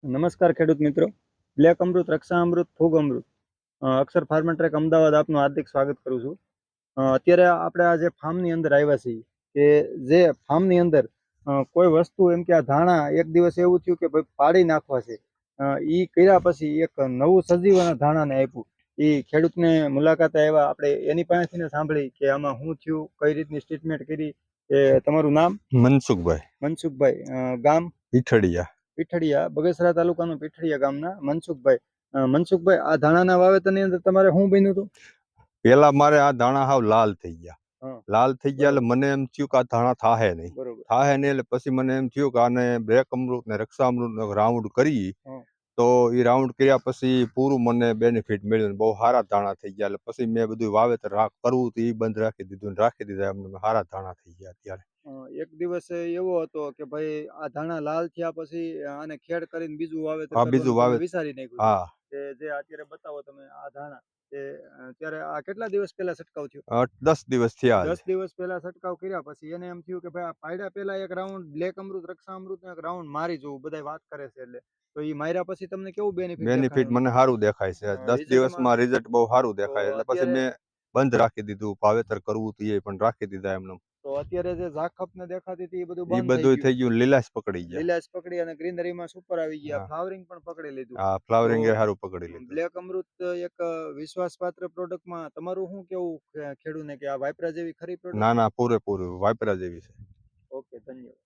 નમસ્કાર ખેડૂત મિત્રો. બ્લેક અમૃત, રક્ષા અમૃત, ફૂગ અમૃત, અક્ષર ફાર્મ ટ્રેક અમદાવાદ આપનું હાર્દિક સ્વાગત કરું છું. અત્યારે આપણે આ જે ફાર્મની અંદર આવ્યા છીએ કે જે ફાર્મની અંદર કોઈ વસ્તુ એમ કે આ ધાણા એક દિવસ એવું થયું કે ભાઈ પાડી નાખવા છે. એ કર્યા પછી એક નવું સજીવન ધાણાને આપ્યું. એ ખેડૂતને મુલાકાતે આવ્યા, આપણે એની પાસેથી સાંભળી કે આમાં શું થયું, કઈ રીતની ટ્રીટમેન્ટ કરી. તમારું નામ? મનસુખભાઈ. મનસુખભાઈ. ગામ? પીઠડિયા. પીઠડિયા, બગસરા તાલુકાનું પીઠડિયા ગામના મનસુખભાઈ. મનસુખભાઈ, આ ધાણાના વાવેતરની અંદર તમારે શું બન્યું હતું? પેલા મારે આ ધાણા હાવ લાલ થઈ ગયા. લાલ થઈ ગયા એટલે બરોબર. મને એમ થયું કે આ ધાણા થાહે નહીં. બરોબર. થાહે નહીં એટલે પછી મને એમ થયું કે આને બ્લેક અમૃત ને રક્ષા અમૃત નો રાઉન્ડ કરી. તો એ રાઉન્ડ કર્યા પછી પૂરું મને બેનિફિટ મળ્યું, બહુ સારા ધાણા થઈ ગયા. એટલે પછી મેં બધું વાવેતર કરવું તો એ બંધ રાખી દીધું ને રાખી દીધા. એમને સારા ધાણા થઈ ગયા અત્યારે. એક દિવસ એવો હતો કે ભાઈ આ ધાણા લાલ થયા પછી આને ખેડ કરીને બીજું વાવેતર બીજું કરવાનું તમે વાવેતર વિચારી નાખ્યું કે જે અત્યારે બતાવો તમે આ ધાણા, ત્યારે આ કેટલા દિવસ પહેલા છંટકાવ થયો? 10 દિવસ થયા. 10 દિવસ પહેલા છંટકાવ કર્યા પછી એને એમ થયું કે ભાઈ આ પાયડા પહેલા એક રાઉન્ડ બ્લેક અમૃત, રક્ષા અમૃત નો એક રાઉન્ડ મારી જોવું, બધા વાત કરે છે. એટલે તો એ માર્યા પછી તમને કેવું બેનિફિટ મને સારું દેખાય છે. 10 દિવસમાં રિઝલ્ટ બહુ સારું દેખાય. એટલે પછી મેં બંધ રાખી દીધું. વાવેતર કરવું તો એ પણ રાખી દીધા એમને. તો અત્યારે જે ઝાખપ ને દેખાતી હતી એ બધું એ બંધ બધું થઈ ગયું, લીલાશ પકડી ગયા. લીલાશ પકડી અને ગ્રીનરીમાં સુપર આવી ગયા, ફ્લાવરિંગ પણ પકડી લીધું. હા, ફ્લાવરિંગ એ સારું પકડી લીધું. બ્લેક અમૃત એક વિશ્વાસપાત્ર પ્રોડક્ટમાં તમારું શું કેવું ખેડૂતને કે આ વાઇપરા જેવી ખરી પ્રોડક્ટ? ના, પૂરેપૂરું વાઇપરા જેવી છે. ઓકે, ધન્યવાદ.